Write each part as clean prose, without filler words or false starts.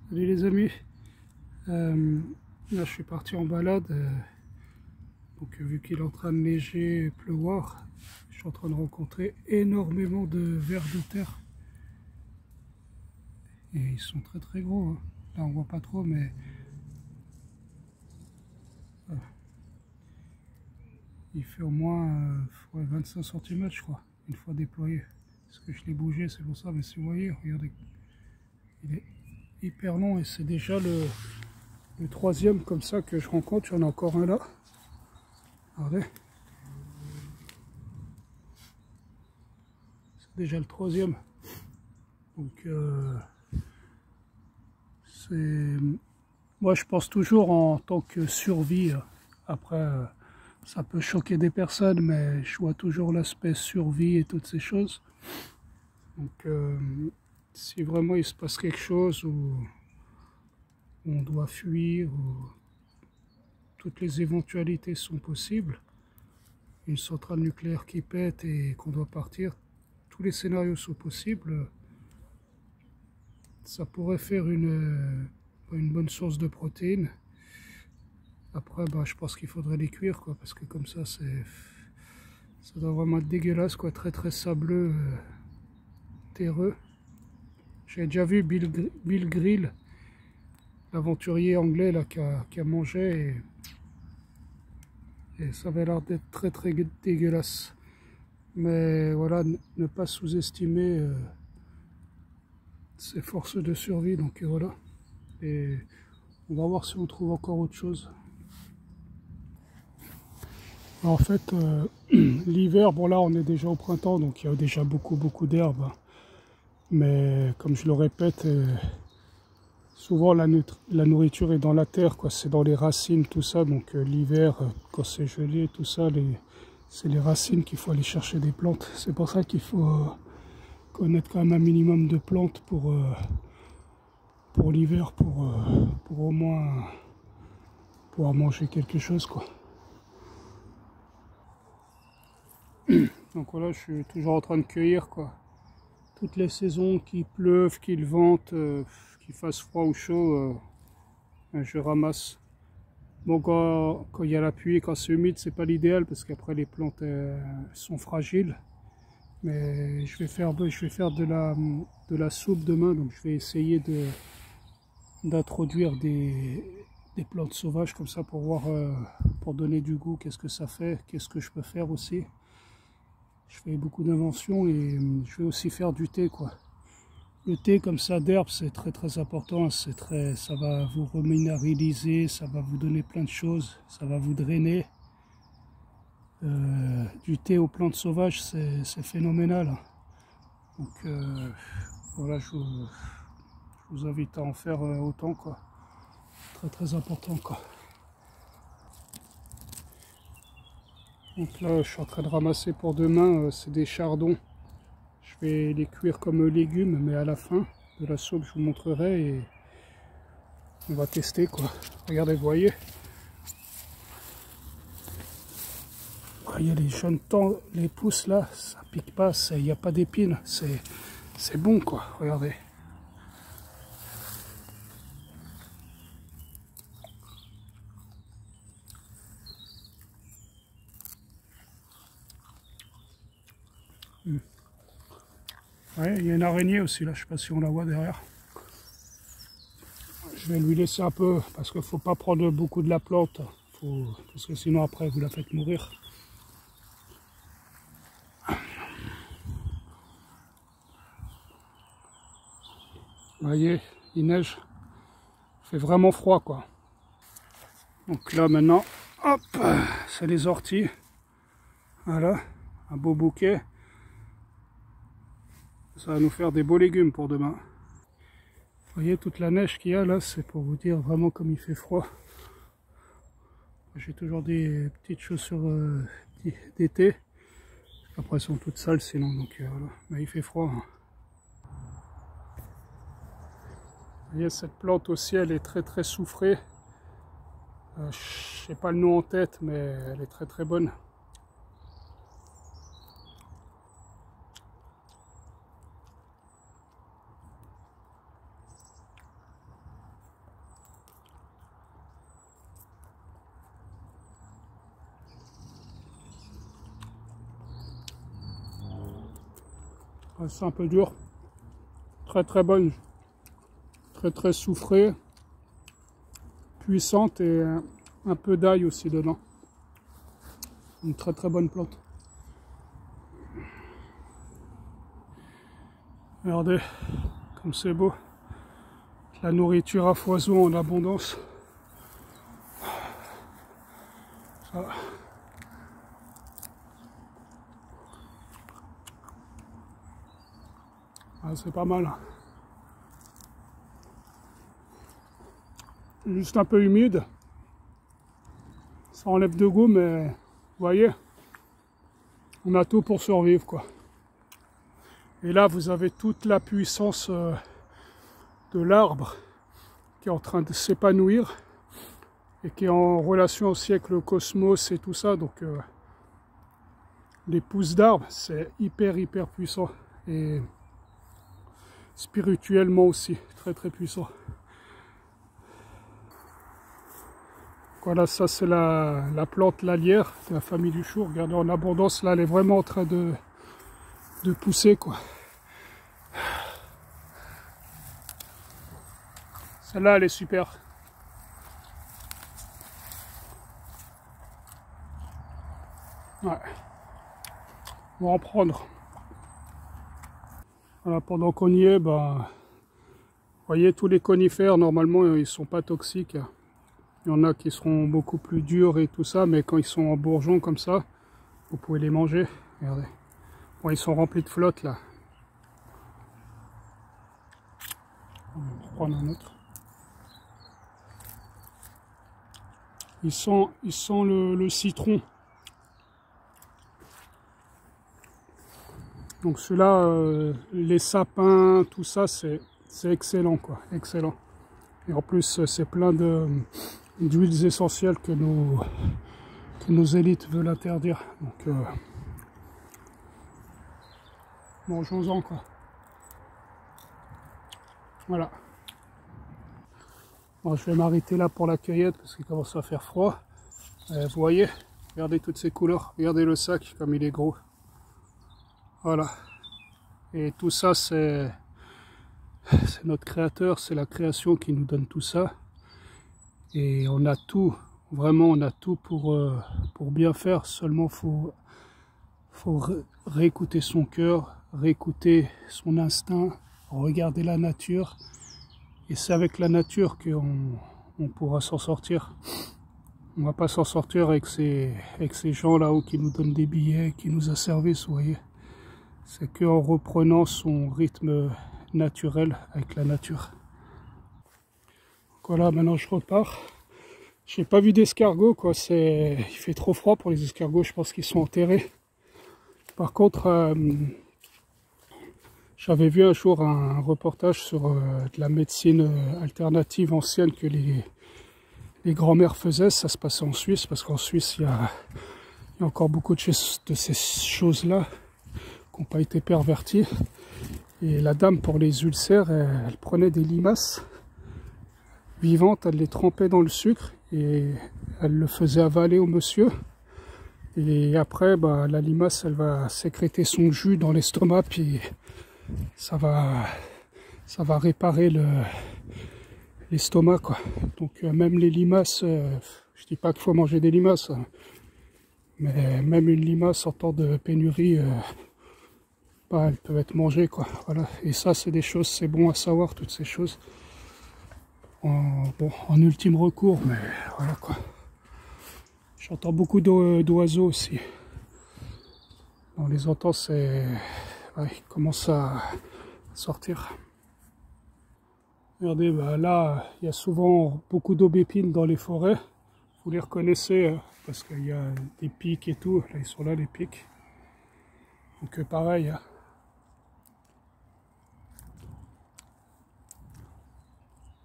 Salut les amis, là je suis parti en balade, donc vu qu'il est en train de neiger et pleuvoir, je suis en train de rencontrer énormément de vers de terre et ils sont très très gros, hein. Là on voit pas trop mais il fait au moins 25 cm je crois, une fois déployé, parce que je l'ai bougé c'est pour ça, mais si vous voyez, regardez, il est hyper long et c'est déjà le troisième comme ça que je rencontre. Il y en a encore un là, regardez, c'est déjà le troisième. Donc moi je pense toujours en tant que survie. Après ça peut choquer des personnes, mais je vois toujours l'aspect survie et toutes ces choses. Donc si vraiment il se passe quelque chose ou on doit fuir, ou toutes les éventualités sont possibles, une centrale nucléaire qui pète et qu'on doit partir, tous les scénarios sont possibles. Ça pourrait faire une bonne source de protéines. Après, bah, je pense qu'il faudrait les cuire, quoi, parce que comme ça doit vraiment être dégueulasse, quoi, très très sableux, terreux. J'ai déjà vu Bill Grill, l'aventurier anglais là, qui a mangé, et ça avait l'air d'être très très dégueulasse. Mais voilà, ne pas sous-estimer ses forces de survie, donc voilà. Et on va voir si on trouve encore autre chose. En fait, l'hiver, bon là on est déjà au printemps, donc il y a déjà beaucoup d'herbes. Mais comme je le répète, souvent la nourriture est dans la terre, quoi. C'est dans les racines, tout ça. Donc l'hiver, quand c'est gelé, tout ça, c'est les racines qu'il faut aller chercher des plantes. C'est pour ça qu'il faut connaître quand même un minimum de plantes pour l'hiver, pour au moins pouvoir manger quelque chose, quoi. Donc voilà, je suis toujours en train de cueillir, quoi. Toutes les saisons, qu'il pleuve, qu'il vente, qu'il fasse froid ou chaud, je ramasse. Bon, quand il y a la pluie, quand c'est humide, c'est pas l'idéal parce qu'après les plantes sont fragiles. Mais je vais faire de la soupe demain, donc je vais essayer d'introduire des plantes sauvages comme ça pour voir, pour donner du goût, qu'est-ce que ça fait, qu'est-ce que je peux faire aussi. Je fais beaucoup d'inventions et je vais aussi faire du thé, quoi. Le thé comme ça d'herbe, c'est très très important, ça va vous reminéraliser, ça va vous donner plein de choses, ça va vous drainer. Du thé aux plantes sauvages, c'est phénoménal. Donc voilà, je vous invite à en faire autant, quoi. Très très important, quoi. Donc là, je suis en train de ramasser pour demain, c'est des chardons. Je vais les cuire comme légumes, mais à la fin de la soupe, je vous montrerai et on va tester, quoi. Regardez, vous voyez. Voyez les jeunes temps, les pousses là, ça pique pas, il n'y a pas d'épines, c'est bon, quoi. Regardez. Ouais, il y a une araignée aussi là, je sais pas si on la voit derrière. Je vais lui laisser un peu parce qu'il faut pas prendre beaucoup de la plante, parce que sinon après vous la faites mourir. Vous voyez, il neige, il fait vraiment froid, quoi. Donc là maintenant, hop, c'est les orties. Voilà, un beau bouquet. Ça va nous faire des beaux légumes pour demain. Vous voyez toute la neige qu'il y a là, c'est pour vous dire vraiment comme il fait froid. J'ai toujours des petites chaussures d'été. Après elles sont toutes sales sinon, donc voilà. Mais il fait froid, hein. Vous voyez cette plante aussi, elle est très très soufrée. Je sais pas le nom en tête, mais elle est très très bonne. C'est un peu dur. Très très bonne. Très très soufrée. Puissante et un peu d'ail aussi dedans. Une très très bonne plante. Regardez comme c'est beau. La nourriture à foison en abondance. Ça. Ah, c'est pas mal. Juste un peu humide. Ça enlève de goût, mais vous voyez, on a tout pour survivre, quoi. Et là, vous avez toute la puissance de l'arbre qui est en train de s'épanouir et qui est en relation aussi avec le cosmos et tout ça. Donc, les pousses d'arbres, c'est hyper puissant. Et spirituellement aussi, très très puissant. Voilà, ça c'est la plante lalière de la famille du chou. Regardez, en abondance, là, elle est vraiment en train de pousser, quoi. Celle-là, elle est super. Ouais. On va en prendre. Voilà, pendant qu'on y est, vous voyez, tous les conifères, normalement, ils sont pas toxiques. Il y en a qui seront beaucoup plus durs et tout ça, mais quand ils sont en bourgeon comme ça, vous pouvez les manger. Regardez. Bon, ils sont remplis de flotte là. On va prendre un autre. Ils sentent le citron. Donc ceux-là, les sapins, tout ça, c'est excellent, quoi. Excellent. Et en plus, c'est plein d'huiles essentielles que nos élites veulent interdire. Donc, mangeons-en, quoi. Voilà. Bon, je vais m'arrêter là pour la cueillette parce qu'il commence à faire froid. Vous voyez, regardez toutes ces couleurs. Regardez le sac comme il est gros. Voilà. Et tout ça, c'est notre créateur, c'est la création qui nous donne tout ça. Et on a tout, vraiment on a tout pour bien faire. Seulement faut réécouter son cœur, réécouter son instinct, regarder la nature. Et c'est avec la nature qu'on pourra s'en sortir. On va pas s'en sortir avec ces gens là-haut qui nous donnent des billets, qui nous asservissent, vous voyez. C'est qu'en reprenant son rythme naturel avec la nature. Voilà, maintenant je repars. J'ai pas vu d'escargots, quoi. Il fait trop froid pour les escargots, je pense qu'ils sont enterrés. Par contre, j'avais vu un jour un reportage sur de la médecine alternative ancienne que les grands-mères faisaient. Ça se passait en Suisse, parce qu'en Suisse, il y a encore beaucoup de ces choses-là qui n'ont pas été perverties. Et la dame, pour les ulcères, elle prenait des limaces vivantes, elle les trempait dans le sucre et elle le faisait avaler au monsieur. Et après, la limace, elle va sécréter son jus dans l'estomac, puis ça va réparer l'estomac, quoi. Donc même les limaces, je dis pas qu'il faut manger des limaces, hein, mais même une limace en temps de pénurie, elles peuvent être mangées, quoi. Voilà. Et ça, c'est des choses, c'est bon à savoir, toutes ces choses. En ultime recours, mais voilà, quoi. J'entends beaucoup d'oiseaux aussi. On les entend, ils commencent à sortir. Regardez, là, il y a souvent beaucoup d'aubépines dans les forêts. Vous les reconnaissez, parce qu'il y a des pics et tout. Là, ils sont là, les pics. Donc pareil.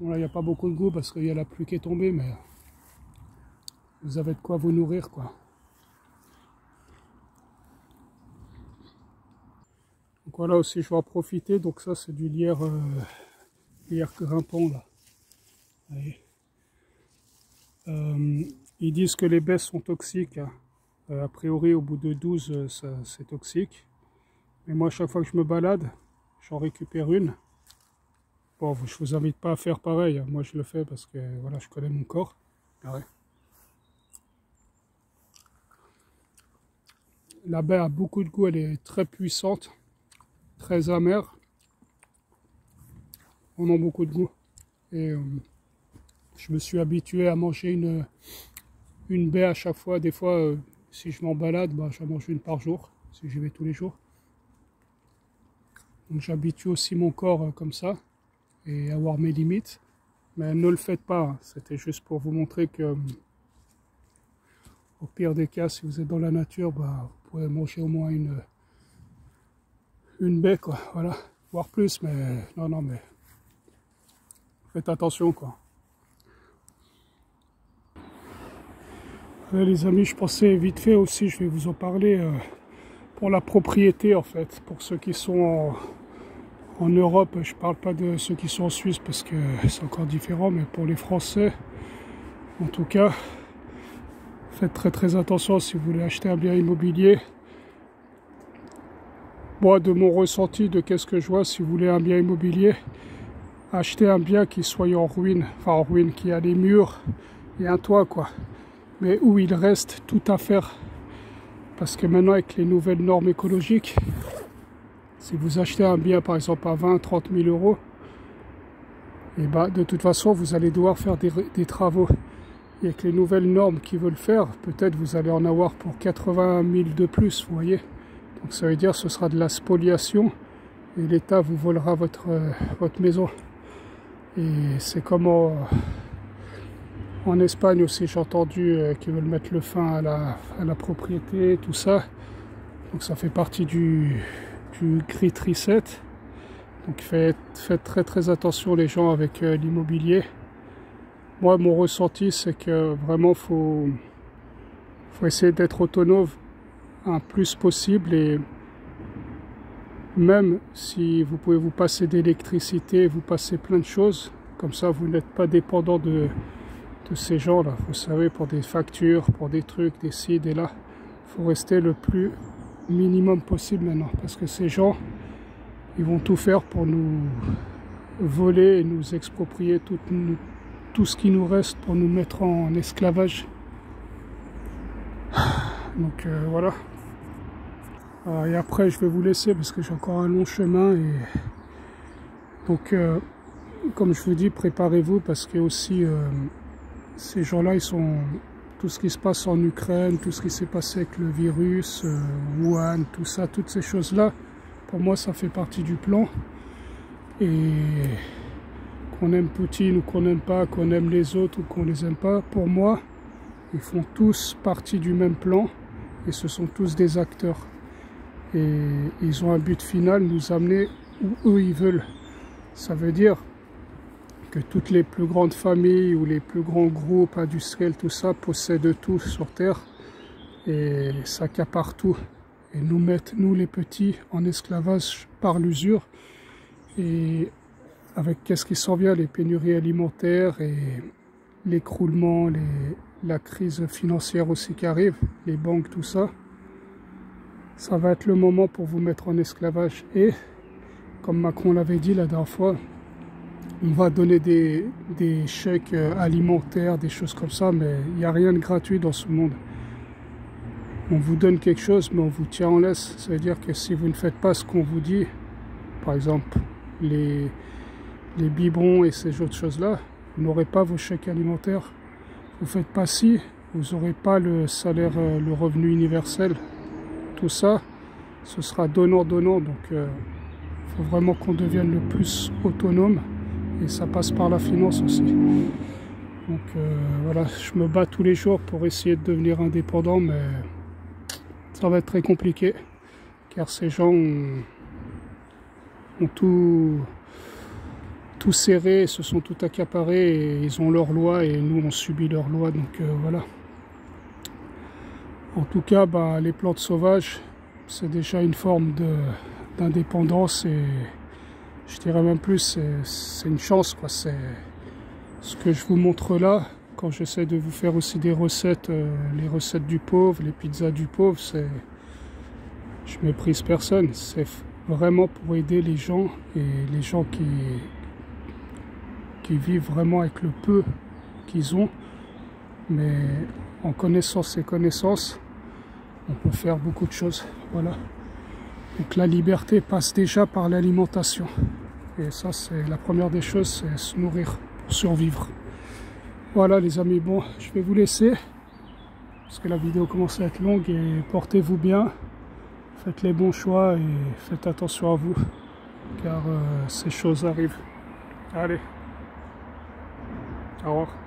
Bon, là, il n'y a pas beaucoup de goût parce qu'il y a la pluie qui est tombée, mais vous avez de quoi vous nourrir, quoi. Donc voilà aussi, je vais en profiter. Donc ça, c'est du lierre grimpant, là. Ils disent que les baies sont toxiques. Hein. A priori, au bout de 12, c'est toxique. Mais moi, chaque fois que je me balade, j'en récupère une. Bon, je vous invite pas à faire pareil, hein. Moi, je le fais parce que voilà, je connais mon corps. Ah ouais. La baie a beaucoup de goût, elle est très puissante, très amère. On a beaucoup de goût. Et je me suis habitué à manger une baie à chaque fois. Des fois, si je m'en balade, bah, j'en mange une par jour, si j'y vais tous les jours. Donc j'habitue aussi mon corps comme ça, et avoir mes limites. Mais ne le faites pas, hein. C'était juste pour vous montrer que, au pire des cas, si vous êtes dans la nature, bah, vous pouvez manger au moins une baie, quoi. Voilà, voire plus, mais non, mais faites attention, quoi. Les amis, je pensais vite fait aussi, je vais vous en parler pour la propriété, en fait, pour ceux qui sont en Europe. Je parle pas de ceux qui sont en Suisse parce que c'est encore différent, mais pour les Français, en tout cas, faites très attention si vous voulez acheter un bien immobilier. Moi, de mon ressenti, de qu'est-ce que je vois, si vous voulez un bien immobilier, achetez un bien qui soit en ruine, enfin en ruine, qui a des murs et un toit, quoi. Mais où il reste tout à faire. Parce que maintenant, avec les nouvelles normes écologiques, si vous achetez un bien, par exemple, à 20-30 000 euros, et bah, de toute façon, vous allez devoir faire des travaux. Et avec les nouvelles normes qu'ils veulent faire, peut-être vous allez en avoir pour 80 000 de plus, vous voyez. Donc ça veut dire que ce sera de la spoliation et l'État vous volera votre maison. Et c'est comme en Espagne aussi, j'ai entendu qu'ils veulent mettre le fin à la propriété, tout ça. Donc ça fait partie du Great Reset. Donc faites très attention les gens avec l'immobilier. Moi, mon ressenti, c'est que vraiment, faut essayer d'être autonome un plus possible, et même si vous pouvez vous passer d'électricité, vous passer plein de choses, comme ça vous n'êtes pas dépendant de ces gens-là. Vous savez, pour des factures, pour des trucs, des ci, des là, il faut rester le plus minimum possible maintenant, parce que ces gens, ils vont tout faire pour nous voler et nous exproprier tout ce qui nous reste, pour nous mettre en esclavage. Donc voilà. Et après je vais vous laisser parce que j'ai encore un long chemin. Et donc comme je vous dis, préparez-vous, parce que aussi ces gens-là, ils sont, tout ce qui se passe en Ukraine, tout ce qui s'est passé avec le virus, Wuhan, tout ça, toutes ces choses-là, pour moi ça fait partie du plan. Et qu'on aime Poutine ou qu'on n'aime pas, qu'on aime les autres ou qu'on les aime pas, pour moi ils font tous partie du même plan, et ce sont tous des acteurs. Et ils ont un but final, nous amener où eux ils veulent. Ça veut dire que toutes les plus grandes familles ou les plus grands groupes industriels, tout ça, possèdent tout sur Terre et s'accaparent tout. Et nous mettent, nous les petits, en esclavage par l'usure. Et avec qu'est-ce qui s'en vient, les pénuries alimentaires et l'écroulement, la crise financière aussi qui arrive, les banques, tout ça, ça va être le moment pour vous mettre en esclavage. Et comme Macron l'avait dit la dernière fois, on va donner des chèques alimentaires, des choses comme ça, mais il n'y a rien de gratuit dans ce monde. On vous donne quelque chose, mais on vous tient en laisse. Ça veut dire que si vous ne faites pas ce qu'on vous dit, par exemple les biberons et ces autres choses-là, vous n'aurez pas vos chèques alimentaires. Vous ne faites pas ci, vous n'aurez pas le salaire, le revenu universel. Tout ça, ce sera donnant-donnant. Donc il faut vraiment qu'on devienne le plus autonome, et ça passe par la finance aussi. Donc voilà, je me bats tous les jours pour essayer de devenir indépendant, mais ça va être très compliqué, car ces gens ont tout serré, se sont tout accaparés, et ils ont leurs lois et nous on subit leurs lois. Donc voilà. En tout cas, bah, les plantes sauvages, c'est déjà une forme d'indépendance, et je dirais même plus, c'est une chance, quoi. C'est ce que je vous montre là, quand j'essaie de vous faire aussi des recettes, les recettes du pauvre, les pizzas du pauvre, je méprise personne, c'est vraiment pour aider les gens et les gens qui vivent vraiment avec le peu qu'ils ont, mais en connaissant ces connaissances, on peut faire beaucoup de choses. Voilà. Donc la liberté passe déjà par l'alimentation. Et ça, c'est la première des choses, c'est se nourrir pour survivre. Voilà les amis, bon, je vais vous laisser, parce que la vidéo commence à être longue, et portez-vous bien, faites les bons choix et faites attention à vous, car ces choses arrivent. Allez, au revoir.